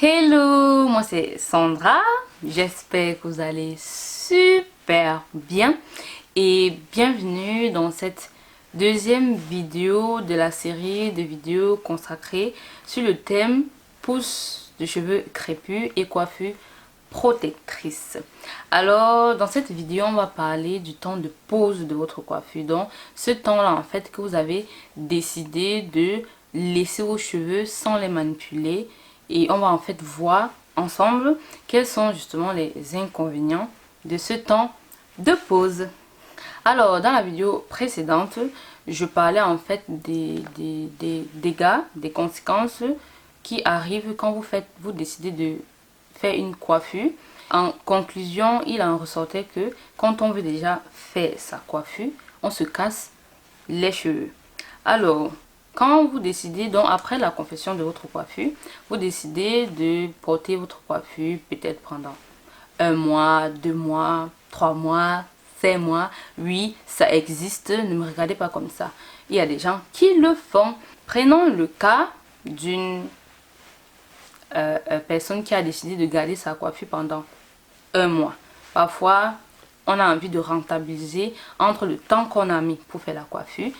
Hello, moi c'est Sandra, j'espère que vous allez super bien et bienvenue dans cette deuxième vidéo de la série de vidéos consacrées sur le thème pousse de cheveux crépus et coiffure protectrice. Alors dans cette vidéo on va parler du temps de pose de votre coiffure, donc ce temps là en fait que vous avez décidé de laisser vos cheveux sans les manipuler. Et on va en fait voir ensemble quels sont justement les inconvénients de ce temps de pause. Alors dans la vidéo précédente, je parlais en fait des dégâts, des conséquences qui arrivent quand vous décidez de faire une coiffure. En conclusion, il en ressortait que quand on veut déjà faire sa coiffure, on se casse les cheveux. Alors, quand vous décidez, donc après la confection de votre coiffure, vous décidez de porter votre coiffure peut-être pendant 1 mois, 2 mois, 3 mois, 5 mois. Oui, ça existe, ne me regardez pas comme ça. Il y a des gens qui le font. Prenons le cas d'une personne qui a décidé de garder sa coiffure pendant 1 mois. Parfois, on a envie de rentabiliser entre le temps qu'on a mis pour faire la coiffure,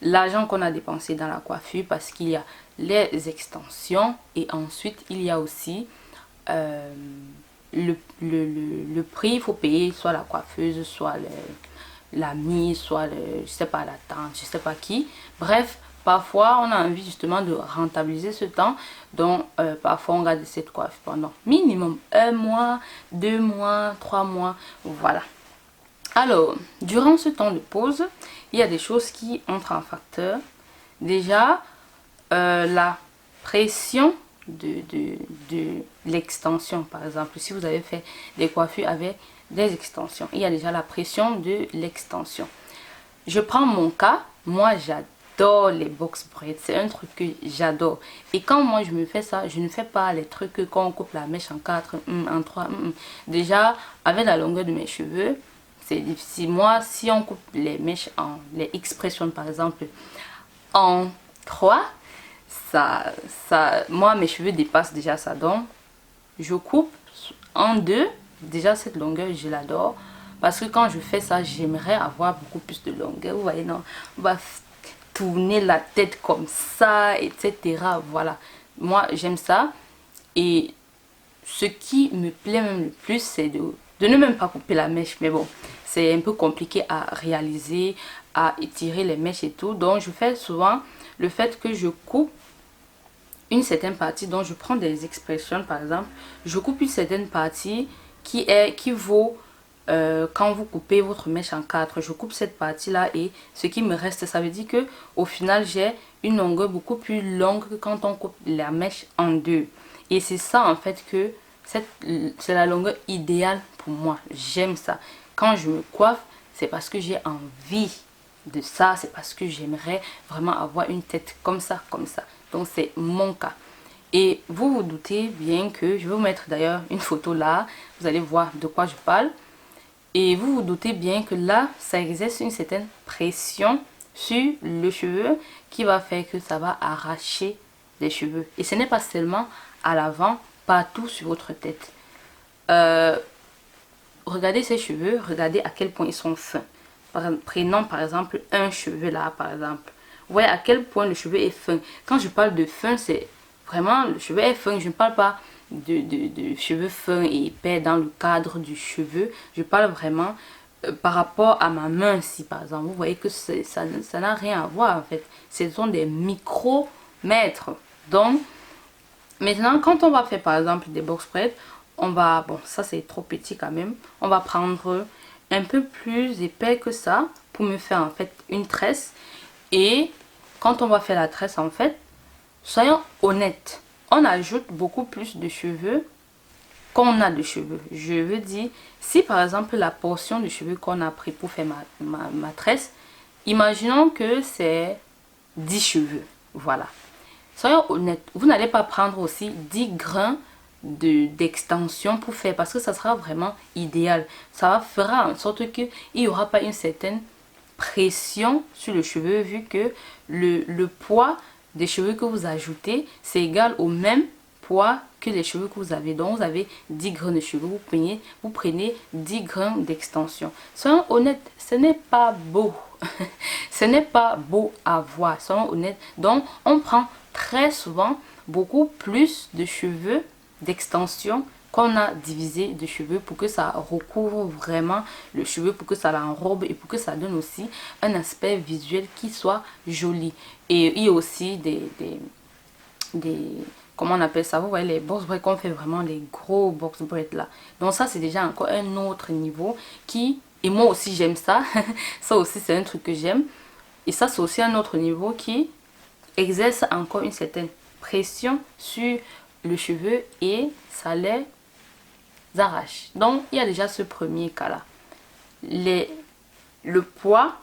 l'argent qu'on a dépensé dans la coiffure, parce qu'il y a les extensions et ensuite il y a aussi le prix. Il faut payer soit la coiffeuse, soit l'ami, soit je sais pas, la tante, je sais pas qui. Bref, parfois on a envie justement de rentabiliser ce temps, donc parfois on garde cette coiffure pendant minimum 1 mois, 2 mois, 3 mois, voilà. Alors, durant ce temps de pause, il y a des choses qui entrent en facteur. Déjà, la pression de l'extension. Par exemple, si vous avez fait des coiffures avec des extensions, il y a déjà la pression de l'extension. Je prends mon cas, moi j'adore les box braids, c'est un truc que j'adore. Et quand moi je me fais ça, je ne fais pas les trucs quand on coupe la mèche en 4, en 3. Déjà, avec la longueur de mes cheveux, c'est difficile. Moi, si on coupe les mèches les expressions par exemple en 3, moi mes cheveux dépassent déjà ça. Donc je coupe en 2. Déjà cette longueur je l'adore, parce que quand je fais ça j'aimerais avoir beaucoup plus de longueur. Vous voyez, non, on va tourner la tête comme ça, etc. Voilà, moi j'aime ça. Et ce qui me plaît même le plus, c'est de ne même pas couper la mèche. Mais bon, c'est un peu compliqué à réaliser, à étirer les mèches et tout. Donc je fais souvent le fait que je coupe une certaine partie. Donc je prends des expressions par exemple, je coupe une certaine partie qui vaut quand vous coupez votre mèche en 4, je coupe cette partie là, et ce qui me reste, ça veut dire que au final j'ai une longueur beaucoup plus longue que quand on coupe la mèche en 2. Et c'est ça en fait que c'est la longueur idéale pour moi. J'aime ça. Quand je me coiffe, c'est parce que j'ai envie de ça, c'est parce que j'aimerais vraiment avoir une tête comme ça, comme ça. Donc c'est mon cas. Et vous vous doutez bien que je vais vous mettre d'ailleurs une photo là, vous allez voir de quoi je parle. Et vous vous doutez bien que là, ça exerce une certaine pression sur le cheveu qui va faire que ça va arracher les cheveux. Et ce n'est pas seulement à l'avant, partout sur votre tête. Regardez ces cheveux, regardez à quel point ils sont fins. Prenons par exemple un cheveu là, par exemple. Vous voyez à quel point le cheveu est fin. Quand je parle de fin, c'est vraiment le cheveu est fin. Je ne parle pas de cheveux fins et épais dans le cadre du cheveu. Je parle vraiment par rapport à ma main, si par exemple. Vous voyez que ça n'a rien à voir en fait. Ce sont des micromètres. Donc, maintenant, quand on va faire par exemple des box braids, on va, bon ça c'est trop petit quand même, on va prendre un peu plus épais que ça pour me faire en fait une tresse. Et quand on va faire la tresse en fait, soyons honnêtes, on ajoute beaucoup plus de cheveux qu'on a de cheveux. Je veux dire, si par exemple la portion de cheveux qu'on a pris pour faire ma tresse, imaginons que c'est 10 cheveux, voilà. Soyons honnêtes, vous n'allez pas prendre aussi 10 grains d'extension pour faire, parce que ça sera vraiment idéal. Ça fera en sorte qu'il n'y aura pas une certaine pression sur le cheveu, vu que le poids des cheveux que vous ajoutez, c'est égal au même poids que les cheveux que vous avez. Donc vous avez 10 grains de cheveux, vous prenez 10 grains d'extension. Soyons honnêtes, ce n'est pas beau. Ce n'est pas beau à voir, soyons honnêtes. Donc on prend très souvent beaucoup plus de cheveux d'extension qu'on a divisé de cheveux pour que ça recouvre vraiment le cheveu, pour que ça l'enrobe et pour que ça donne aussi un aspect visuel qui soit joli. Et il y a aussi comment on appelle ça, vous voyez les box braids qu'on fait vraiment, les gros box braids là. Donc ça c'est déjà encore un autre niveau qui, et moi aussi j'aime ça. Ça aussi c'est un truc que j'aime. Et ça c'est aussi un autre niveau qui exerce encore une certaine pression sur le cheveu et ça les arrache. Donc il y a déjà ce premier cas là. Le poids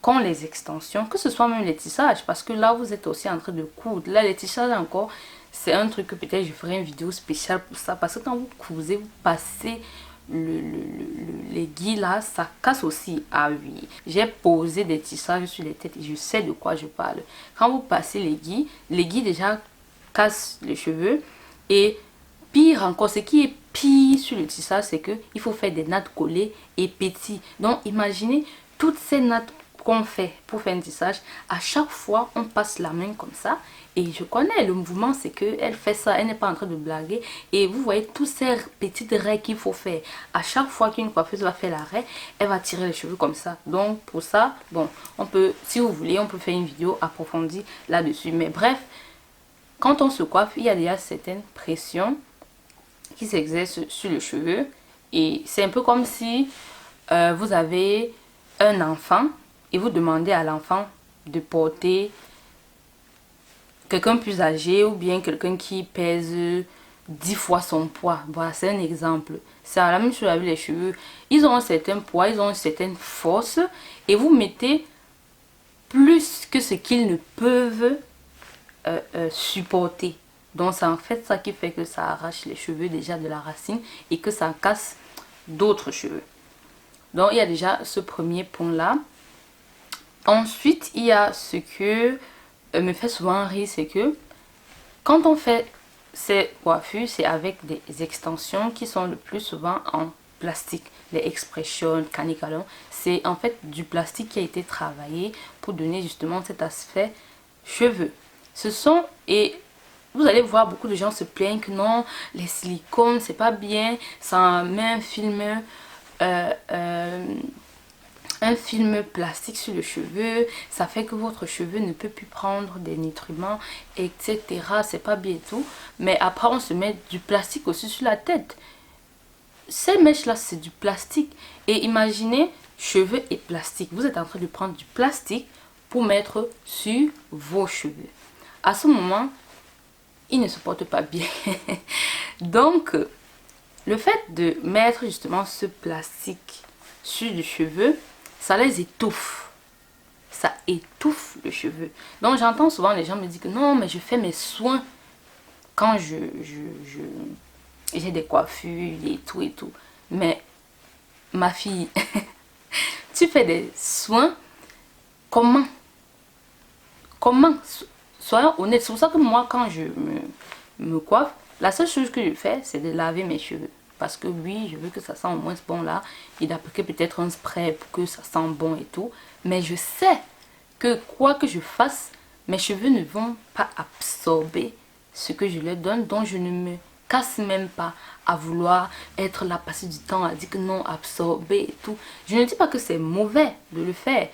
qu'ont les extensions, que ce soit même les tissages, parce que là vous êtes aussi en train de coudre. Là les tissages encore, c'est un truc que peut-être je ferai une vidéo spéciale pour ça, parce que quand vous cousez, vous passez l'aiguille là, ça casse aussi. Ah oui, j'ai posé des tissages sur les têtes et je sais de quoi je parle. Quand vous passez l'aiguille déjà casse les cheveux. Et pire encore, ce qui est pire sur le tissage, c'est que il faut faire des nattes collées et petits. Donc imaginez toutes ces nattes qu'on fait pour faire un tissage. À chaque fois on passe la main comme ça, et je connais le mouvement, c'est que elle fait ça, elle n'est pas en train de blaguer. Et vous voyez tous ces petites raies qu'il faut faire. À chaque fois qu'une coiffeuse va faire la raie, elle va tirer les cheveux comme ça. Donc pour ça, bon, on peut, si vous voulez, on peut faire une vidéo approfondie là-dessus. Mais bref, quand on se coiffe, il y a déjà certaines pressions qui s'exercent sur le cheveu. Et c'est un peu comme si vous avez un enfant et vous demandez à l'enfant de porter quelqu'un plus âgé ou bien quelqu'un qui pèse 10 fois son poids. Voilà, c'est un exemple. C'est la même chose avec les cheveux. Ils ont un certain poids, ils ont une certaine force et vous mettez plus que ce qu'ils ne peuvent supporter. Donc c'est en fait ça qui fait que ça arrache les cheveux déjà de la racine et que ça casse d'autres cheveux. Donc il y a déjà ce premier point là. Ensuite il y a ce que me fait souvent rire, c'est que quand on fait ces coiffures, c'est avec des extensions qui sont le plus souvent en plastique. Les expressions, canicolon, c'est en fait du plastique qui a été travaillé pour donner justement cet aspect cheveux. Ce sont, et vous allez voir beaucoup de gens se plaignent que non, les silicones c'est pas bien, ça met un film plastique sur le cheveu, ça fait que votre cheveu ne peut plus prendre des nutriments, etc. C'est pas bien et tout. Mais après on se met du plastique aussi sur la tête. Ces mèches là c'est du plastique. Et imaginez cheveux et plastique, vous êtes en train de prendre du plastique pour mettre sur vos cheveux. À ce moment, ils ne se portent pas bien. Donc le fait de mettre justement ce plastique sur les cheveux, ça les étouffe. Ça étouffe le cheveu. Donc j'entends souvent les gens me dire que non, mais je fais mes soins quand j'ai des coiffures et tout et tout. Mais ma fille, tu fais des soins comment? Comment? Soyons honnêtes. C'est pour ça que moi quand je me coiffe, la seule chose que je fais c'est de laver mes cheveux. Parce que oui, je veux que ça sent au moins bon là. Et d'appliquer peut-être un spray pour que ça sent bon et tout. Mais je sais que quoi que je fasse, mes cheveux ne vont pas absorber ce que je leur donne. Donc je ne me casse même pas à vouloir être là, passer du temps à dire que non, absorber et tout. Je ne dis pas que c'est mauvais de le faire.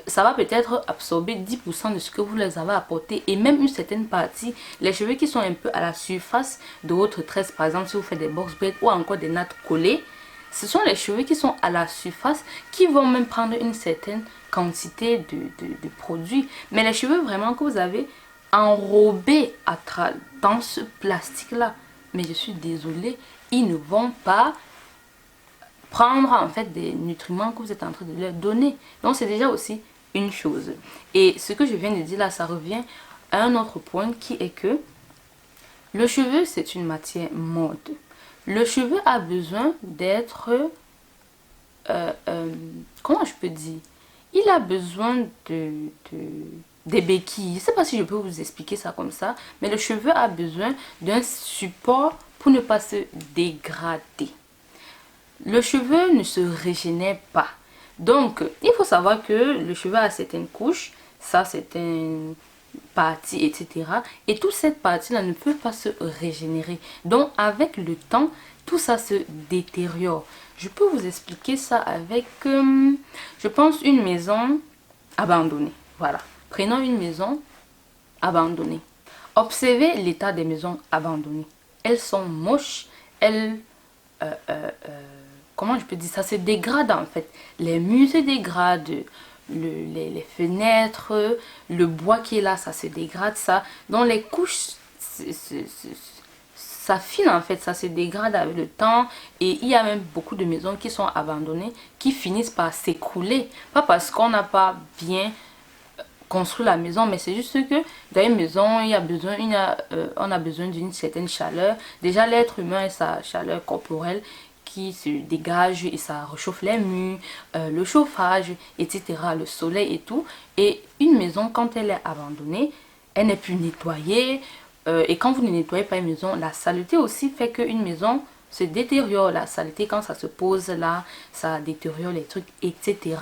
Ça va peut-être absorber 10% de ce que vous les avez apporté et même une certaine partie, les cheveux qui sont un peu à la surface de votre tresse, par exemple si vous faites des box braids ou encore des nattes collées, ce sont les cheveux qui sont à la surface qui vont même prendre une certaine quantité de produits. Mais les cheveux vraiment que vous avez enrobés dans ce plastique là, mais je suis désolée, ils ne vont pas prendre en fait des nutriments que vous êtes en train de leur donner. Donc c'est déjà aussi une chose. Et ce que je viens de dire là, ça revient à un autre point qui est que le cheveu c'est une matière mode. Le cheveu a besoin d'être comment je peux dire, il a besoin des béquilles. Je ne sais pas si je peux vous expliquer ça comme ça, mais le cheveu a besoin d'un support pour ne pas se dégrader. Le cheveu ne se régénère pas. Donc, il faut savoir que le cheveu a certaines couches, ça c'est une partie, etc. Et toute cette partie-là ne peut pas se régénérer. Donc, avec le temps, tout ça se détériore. Je peux vous expliquer ça avec, je pense, une maison abandonnée. Voilà. Prenons une maison abandonnée. Observez l'état des maisons abandonnées. Elles sont moches, elles... comment je peux dire ça, se dégrade en fait. Les murs se dégradent, les fenêtres, le bois qui est là, ça se dégrade, ça. Donc les couches, ça fine en fait, ça se dégrade avec le temps. Et il y a même beaucoup de maisons qui sont abandonnées, qui finissent par s'écrouler. Pas parce qu'on n'a pas bien construit la maison, mais c'est juste que dans une maison, il y a besoin, on a besoin d'une certaine chaleur. Déjà l'être humain et sa chaleur corporelle qui se dégage et ça réchauffe les murs, le chauffage, etc., le soleil et tout. Et une maison, quand elle est abandonnée, elle n'est plus nettoyée. Et quand vous ne nettoyez pas une maison, la saleté aussi fait qu'une maison se détériore. La saleté, quand ça se pose là, ça détériore les trucs, etc.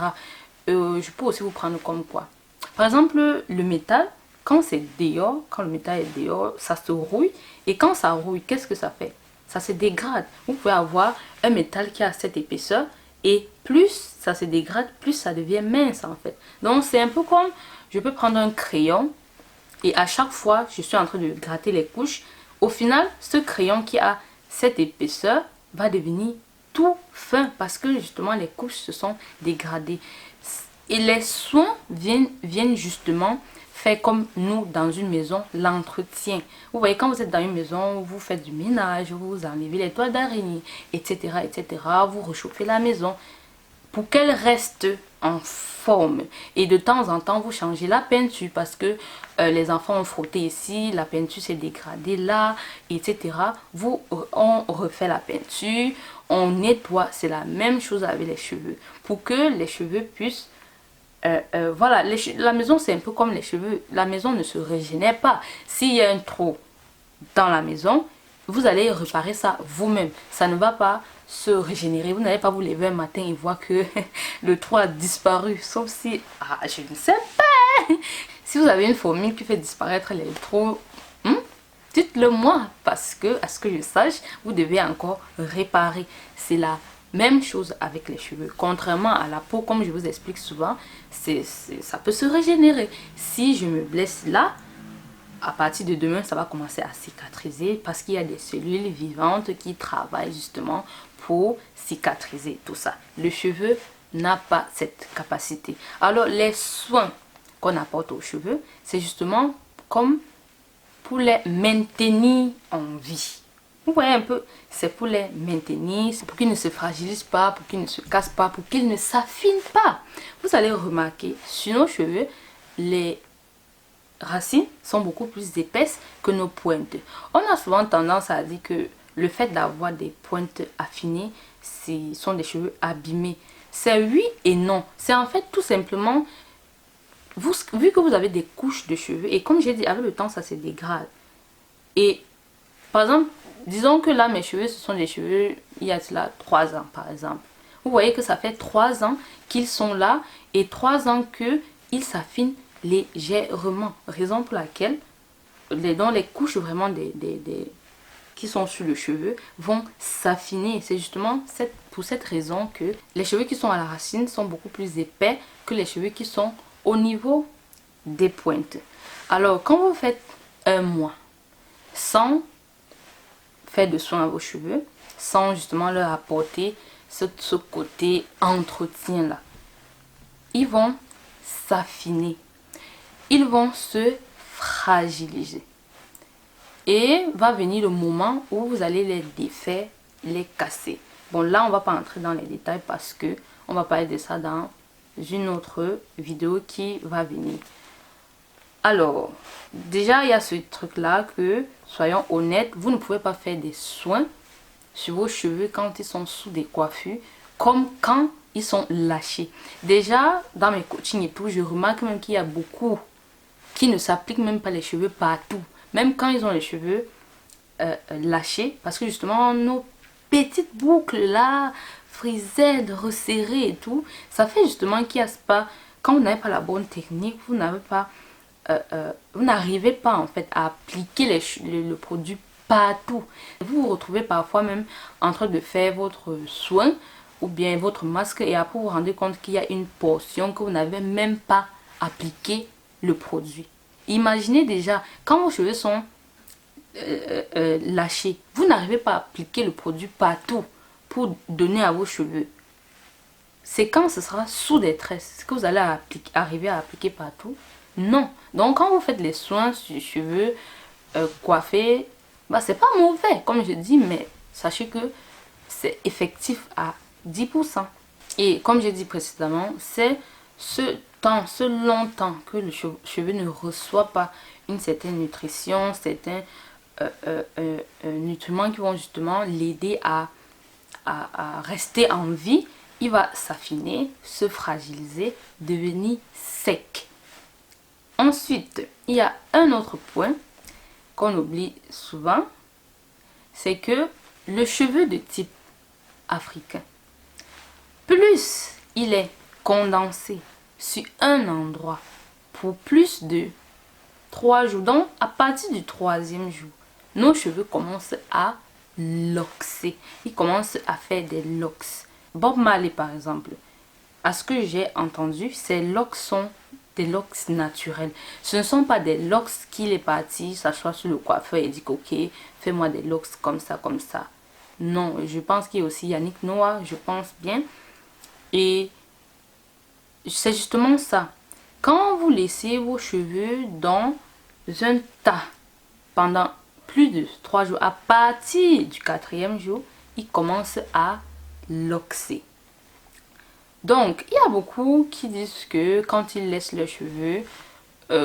Je peux aussi vous prendre comme quoi. Par exemple, le métal, quand c'est dehors, quand le métal est dehors, ça se rouille. Et quand ça rouille, qu'est-ce que ça fait? Ça se dégrade. Vous pouvez avoir un métal qui a cette épaisseur et plus ça se dégrade, plus ça devient mince en fait. Donc c'est un peu comme, je peux prendre un crayon et à chaque fois je suis en train de gratter les couches. Au final, ce crayon qui a cette épaisseur va devenir tout fin parce que justement les couches se sont dégradées. Et les soins viennent justement faire comme nous dans une maison, l'entretien. Vous voyez, quand vous êtes dans une maison, vous faites du ménage, vous enlevez les toiles d'araignée, etc., etc. Vous réchauffez la maison pour qu'elle reste en forme. Et de temps en temps, vous changez la peinture parce que les enfants ont frotté ici, la peinture s'est dégradée là, etc. On refait la peinture, on nettoie. C'est la même chose avec les cheveux. Pour que les cheveux puissent voilà, la maison c'est un peu comme les cheveux. La maison ne se régénère pas. S'il y a un trou dans la maison, vous allez réparer ça vous-même. Ça ne va pas se régénérer. Vous n'allez pas vous lever un matin et voir que le trou a disparu. Sauf si, je ne sais pas. Si vous avez une formule qui fait disparaître les trous, dites-le moi. Parce que, à ce que je sache, vous devez encore réparer. C'est la même chose avec les cheveux. Contrairement à la peau, comme je vous explique souvent, ça peut se régénérer. Si je me blesse là, à partir de demain, ça va commencer à cicatriser parce qu'il y a des cellules vivantes qui travaillent justement pour cicatriser tout ça. Le cheveu n'a pas cette capacité. Alors, les soins qu'on apporte aux cheveux, c'est justement comme pour les maintenir en vie. Vous voyez un peu, c'est pour les maintenir, c'est pour qu'ils ne se fragilisent pas, pour qu'ils ne se cassent pas, pour qu'ils ne s'affinent pas. Vous allez remarquer, sur nos cheveux, les racines sont beaucoup plus épaisses que nos pointes. On a souvent tendance à dire que le fait d'avoir des pointes affinées, ce sont des cheveux abîmés. C'est oui et non. C'est en fait tout simplement, vu que vous avez des couches de cheveux, et comme j'ai dit, avec le temps, ça se dégrade. Et par exemple, disons que là, mes cheveux, ce sont des cheveux, il y a cela 3 ans, par exemple. Vous voyez que ça fait 3 ans qu'ils sont là et 3 ans qu'ils s'affinent légèrement. Raison pour laquelle, dans les couches vraiment qui sont sur le cheveu vont s'affiner. C'est justement pour cette raison que les cheveux qui sont à la racine sont beaucoup plus épais que les cheveux qui sont au niveau des pointes. Alors, quand vous faites un mois sans faire de soins à vos cheveux, sans justement leur apporter ce côté entretien là, ils vont s'affiner, ils vont se fragiliser et va venir le moment où vous allez les défaire, les casser. Bon, là on va pas entrer dans les détails parce que on va parler de ça dans une autre vidéo qui va venir. Alors, déjà il y a ce truc là que, soyons honnêtes, vous ne pouvez pas faire des soins sur vos cheveux quand ils sont sous des coiffures comme quand ils sont lâchés. Déjà dans mes coachings et tout, je remarque même qu'il y a beaucoup qui ne s'appliquent même pas les cheveux partout. Même quand ils ont les cheveux lâchés. Parce que justement, nos petites boucles là, frisées, resserrées et tout, ça fait justement qu'il n'y a pas... Quand vous n'avez pas la bonne technique, vous n'avez pas... vous n'arrivez pas en fait à appliquer le produit partout. Vous vous retrouvez parfois même en train de faire votre soin ou bien votre masque et après vous vous rendez compte qu'il y a une portion que vous n'avez même pas appliqué le produit. Imaginez déjà quand vos cheveux sont lâchés, vous n'arrivez pas à appliquer le produit partout pour donner à vos cheveux. C'est quand ce sera sous des tresses que vous allez arriver à appliquer partout. Non. Donc quand vous faites les soins sur les cheveux coiffés, bah, c'est pas mauvais comme je dis, mais sachez que c'est effectif à 10%. Et comme j'ai dit précédemment, c'est ce long temps que le cheveu ne reçoit pas une certaine nutrition, certains nutriments qui vont justement l'aider à rester en vie. Il va s'affiner, se fragiliser, devenir sec. Ensuite, il y a un autre point qu'on oublie souvent, c'est que le cheveu de type africain, plus il est condensé sur un endroit pour plus de 3 jours, donc à partir du 3e jour, nos cheveux commencent à loxer. Ils commencent à faire des locks. Bob Marley par exemple, à ce que j'ai entendu, ces locks sont des locks naturels. Ce ne sont pas des locks qu'il est parti s'asseoir sur le coiffeur et dit ok, fais-moi des locks comme ça, comme ça. Non, je pense qu'il y a aussi Yannick Noah, je pense bien. Et c'est justement ça. Quand vous laissez vos cheveux dans un tas pendant plus de 3 jours, à partir du 4e jour, ils commencent à loxer. Donc, il y a beaucoup qui disent que quand ils laissent leurs cheveux,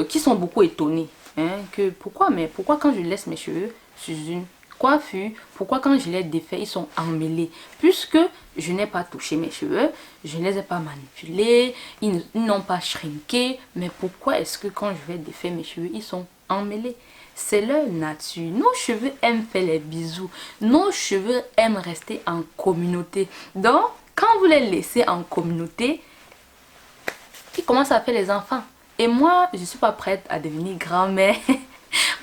qui sont beaucoup étonnés, hein, que pourquoi quand je laisse mes cheveux sur une coiffure, pourquoi quand je les défais, ils sont emmêlés, puisque je n'ai pas touché mes cheveux, je ne les ai pas manipulés, ils n'ont pas shrinké, mais pourquoi est-ce que quand je vais défaire mes cheveux, ils sont emmêlés? C'est leur nature. Nos cheveux aiment faire les bisous. Nos cheveux aiment rester en communauté. Donc, quand vous les laissez en communauté, ils commencent à faire les enfants. Et moi, je ne suis pas prête à devenir grand-mère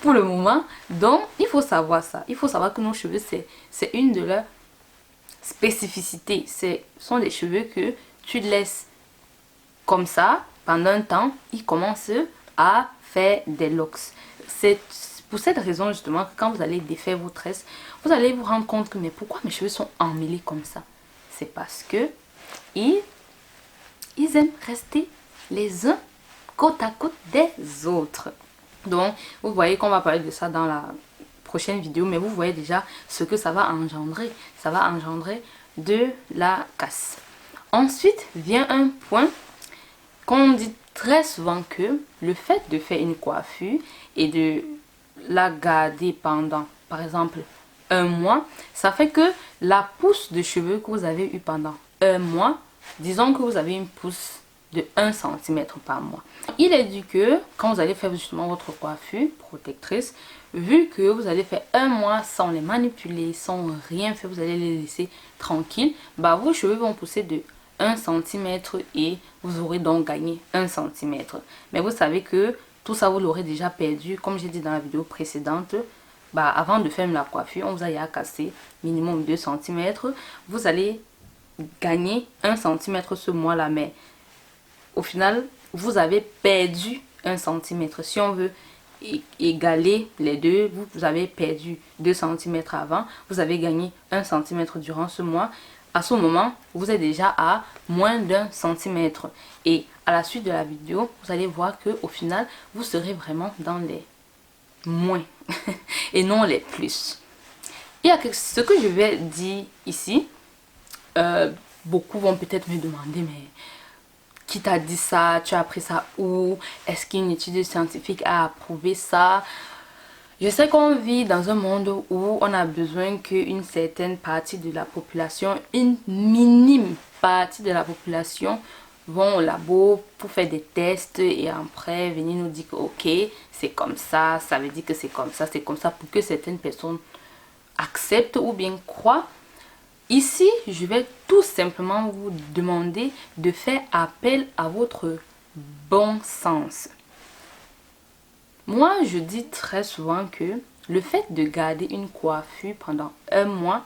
pour le moment. Donc, il faut savoir ça. Il faut savoir que nos cheveux, c'est une de leurs spécificités. Ce sont des cheveux que tu laisses comme ça pendant un temps. Ils commencent à faire des locks. C'est pour cette raison justement que quand vous allez défaire vos tresses, vous allez vous rendre compte que mais pourquoi mes cheveux sont emmêlés comme ça? C'est parce que ils aiment rester les uns côte à côte des autres. Donc vous voyez qu'on va parler de ça dans la prochaine vidéo, mais vous voyez déjà ce que ça va engendrer. Ça va engendrer de la casse. Ensuite vient un point qu'on dit très souvent, que le fait de faire une coiffure et de la garder pendant par exemple un mois, ça fait que la pousse de cheveux que vous avez eu pendant un mois, disons que vous avez une pousse de 1 cm par mois, il est dit que quand vous allez faire justement votre coiffure protectrice, vu que vous allez faire un mois sans les manipuler, sans rien faire, vous allez les laisser tranquilles, bah vos cheveux vont pousser de 1 cm et vous aurez donc gagné 1 cm. Mais vous savez que tout ça vous l'aurez déjà perdu, comme j'ai dit dans la vidéo précédente. Bah, avant de faire la coiffure, on vous a à casser minimum 2 cm. Vous allez gagner 1 cm ce mois-là, mais au final, vous avez perdu 1 cm. Si on veut égaler les deux, vous avez perdu 2 cm avant, vous avez gagné 1 cm durant ce mois. À ce moment, vous êtes déjà à moins d'1 cm. Et à la suite de la vidéo, vous allez voir que au final, vous serez vraiment dans les moins et non les plus. Il y a ce que je vais dire ici. Beaucoup vont peut-être me demander, mais qui t'a dit ça? Tu as appris ça où? Est-ce qu'une étude scientifique a approuvé ça? Je sais qu'on vit dans un monde où on a besoin qu'une certaine partie de la population, une minime partie de la population, vont au labo pour faire des tests et après venir nous dire que ok, c'est comme ça veut dire que c'est comme ça pour que certaines personnes acceptent ou bien croient. Ici, je vais tout simplement vous demander de faire appel à votre bon sens. Moi, je dis très souvent que le fait de garder une coiffure pendant un mois,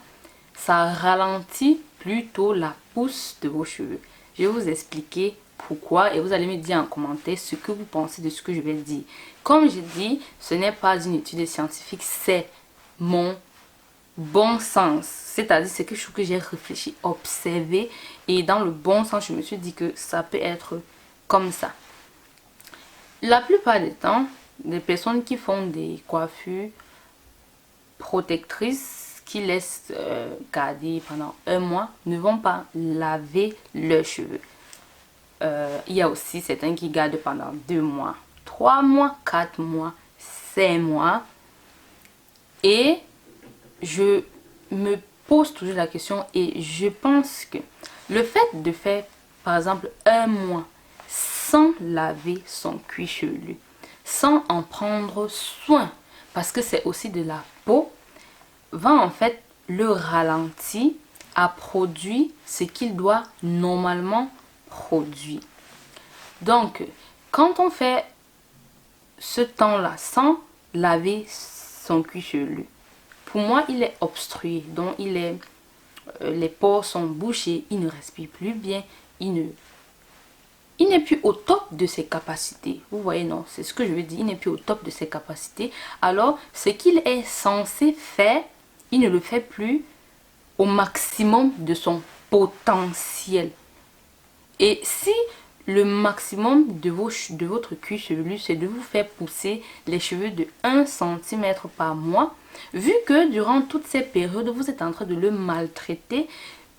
ça ralentit plutôt la pousse de vos cheveux. Je vais vous expliquer pourquoi et vous allez me dire en commentaire ce que vous pensez de ce que je vais dire. Comme je dis, ce n'est pas une étude scientifique, c'est mon bon sens. C'est-à-dire, c'est quelque chose que j'ai réfléchi, observé et dans le bon sens, je me suis dit que ça peut être comme ça. La plupart des temps, les personnes qui font des coiffures protectrices, qui laissent garder pendant un mois, ne vont pas laver leurs cheveux. Il y a aussi certains qui gardent pendant 2 mois, 3 mois, 4 mois, 5 mois. Et je me pose toujours la question et je pense que le fait de faire par exemple un mois sans laver son cuir chevelu, sans en prendre soin, parce que c'est aussi de la peau, va en fait le ralentir à produire ce qu'il doit normalement produire. Donc, quand on fait ce temps-là sans laver son cuir chevelu, pour moi, il est obstrué. Donc, les pores sont bouchés, il ne respire plus bien, il n'est plus au top de ses capacités. Vous voyez, non, c'est ce que je veux dire. Il n'est plus au top de ses capacités. Alors, ce qu'il est censé faire, il ne le fait plus au maximum de son potentiel. Et si le maximum de votre cuir chevelu, c'est de vous faire pousser les cheveux de 1 cm par mois, vu que durant toutes ces périodes, vous êtes en train de le maltraiter,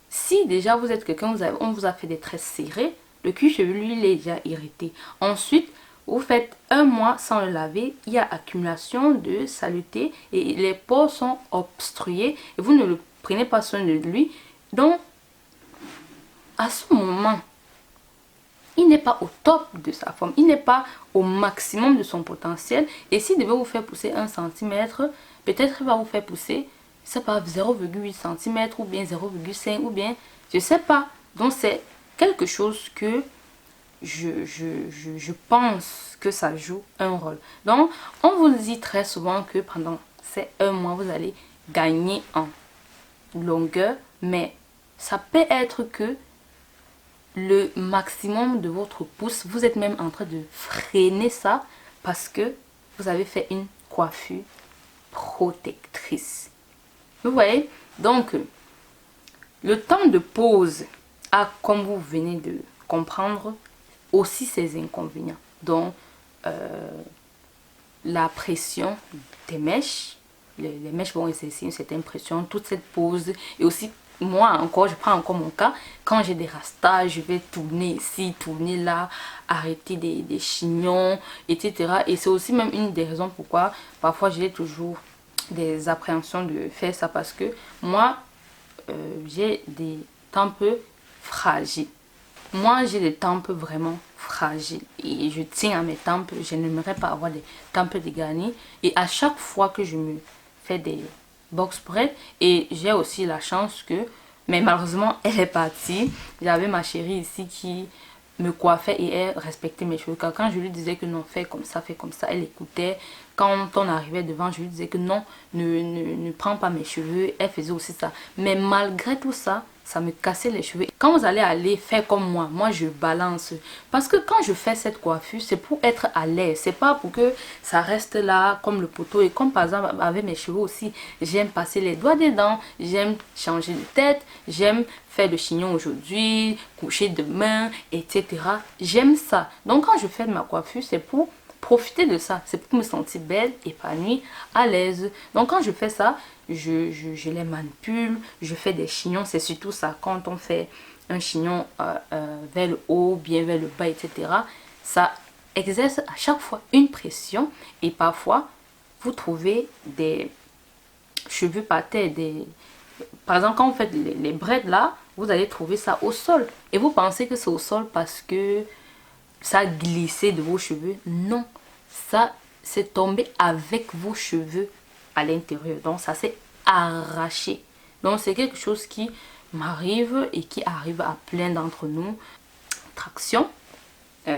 si déjà vous êtes quelqu'un, on vous a fait des tresses serrées, le cuir chevelu, il est déjà irrité. Ensuite, vous faites un mois sans le laver, il y a accumulation de saleté et les pores sont obstrués et vous ne le prenez pas soin de lui. Donc, à ce moment, il n'est pas au top de sa forme, il n'est pas au maximum de son potentiel. Et s'il devait vous faire pousser 1 cm, peut-être il va vous faire pousser, je sais pas, 0,8 cm ou bien 0,5 ou bien, je sais pas. Donc c'est quelque chose que je pense que ça joue un rôle. Donc on vous dit très souvent que pendant ces 1 mois, vous allez gagner en longueur, mais ça peut être que le maximum de votre pouce, vous êtes même en train de freiner ça parce que vous avez fait une coiffure protectrice. Vous voyez, donc le temps de pause a, comme vous venez de comprendre, aussi ses inconvénients. Donc la pression des mèches, les mèches vont exercer une certaine pression, toute cette pause. Et aussi moi encore, je prends encore mon cas, quand j'ai des rastas, je vais tourner ici, tourner là, arrêter des chignons, etc. Et c'est aussi même une des raisons pourquoi parfois j'ai toujours des appréhensions de faire ça, parce que moi j'ai des tempes fragiles. Moi j'ai des tempes vraiment fragiles et je tiens à mes tempes. Je n'aimerais pas avoir des tempes dégarnies. Et à chaque fois que je me fais des box braids, et j'ai aussi la chance que, mais malheureusement elle est partie, j'avais ma chérie ici qui me coiffait et elle respectait mes cheveux. Quand je lui disais que non, fais comme ça, elle écoutait. Quand on arrivait devant, je lui disais que non, ne prends pas mes cheveux, elle faisait aussi ça. Mais malgré tout ça, ça me cassait les cheveux. Quand vous allez aller faire comme moi je balance. Parce que quand je fais cette coiffure, c'est pour être à l'aise. C'est pas pour que ça reste là comme le poteau. Et comme par exemple avec mes cheveux aussi, j'aime passer les doigts dedans, j'aime changer de tête, j'aime faire le chignon aujourd'hui, coucher demain, etc. J'aime ça. Donc quand je fais ma coiffure, c'est pour profiter de ça. C'est pour me sentir belle, épanouie, à l'aise. Donc quand je fais ça, je les manipule, je fais des chignons. C'est surtout ça, quand on fait un chignon vers le haut, bien vers le bas, etc. Ça exerce à chaque fois une pression et parfois vous trouvez des cheveux par terre, par exemple, quand vous faites les braids là, vous allez trouver ça au sol. Et vous pensez que c'est au sol parce que ça a glissé de vos cheveux. Non, ça c'est tombé avec vos cheveux à l'intérieur. Donc ça s'est arraché. Donc c'est quelque chose qui m'arrive et qui arrive à plein d'entre nous. Traction.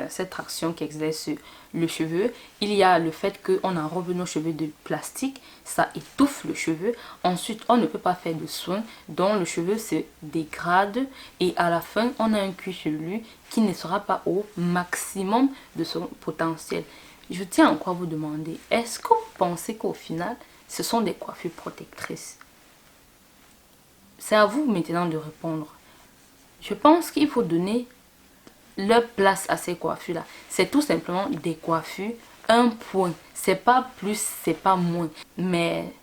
Cette traction qui exerce le cheveu. Il y a le fait qu'on enrobe nos cheveux de plastique, ça étouffe le cheveu. Ensuite, on ne peut pas faire de soins, donc le cheveu se dégrade et à la fin, on a un cuir chevelu qui ne sera pas au maximum de son potentiel. Je tiens encore à vous demander, est-ce que vous pensez qu'au final, ce sont des coiffures protectrices? C'est à vous maintenant de répondre. Je pense qu'il faut donner leur place à ces coiffures là. C'est tout simplement des coiffures, un point. C'est pas plus, c'est pas moins, mais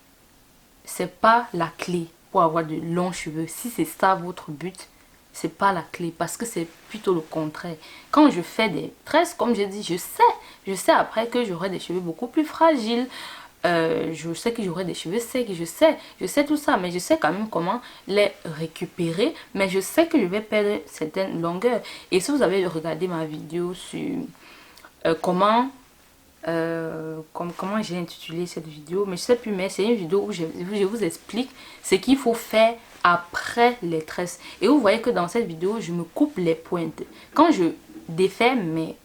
c'est pas la clé pour avoir de longs cheveux. Si c'est ça votre but, c'est pas la clé, parce que c'est plutôt le contraire. Quand je fais des tresses, comme j'ai dit, je sais après que j'aurai des cheveux beaucoup plus fragiles. Je sais que j'aurai des cheveux secs, je sais tout ça, mais je sais quand même comment les récupérer, mais je sais que je vais perdre certaines longueurs. Et si vous avez regardé ma vidéo sur comment j'ai intitulé cette vidéo, mais je sais plus, mais c'est une vidéo où je vous explique ce qu'il faut faire après les tresses. Et vous voyez que dans cette vidéo, je me coupe les pointes. Quand je défais mes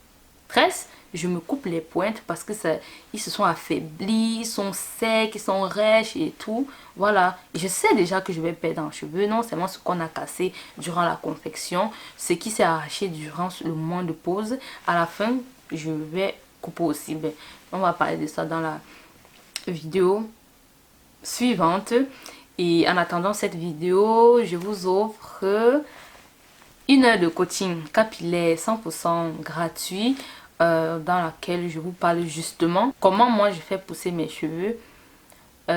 tresses, je me coupe les pointes parce que ça, ils se sont affaiblis, ils sont secs, ils sont rêches et tout. Voilà, je sais déjà que je vais perdre en cheveux. Non seulement ce qu'on a cassé durant la confection, ce qui s'est arraché durant le moment de pause. À la fin, je vais couper aussi. Ben, on va parler de ça dans la vidéo suivante. Et en attendant cette vidéo, je vous offre 1 heure de coaching capillaire 100% gratuit, dans laquelle je vous parle justement comment moi je fais pousser mes cheveux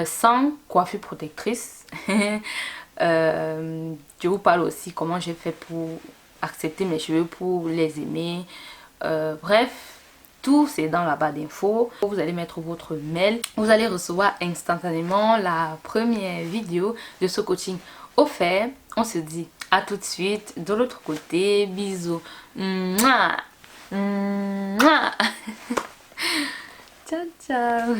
sans coiffure protectrice. Je vous parle aussi comment j'ai fait pour accepter mes cheveux, pour les aimer. Bref, tout c'est dans la barre d'infos. Vous allez mettre votre mail, vous allez recevoir instantanément la première vidéo de ce coaching offert. On se dit à tout de suite de l'autre côté. Bisous. Mouah. Mouah. Ciao ciao.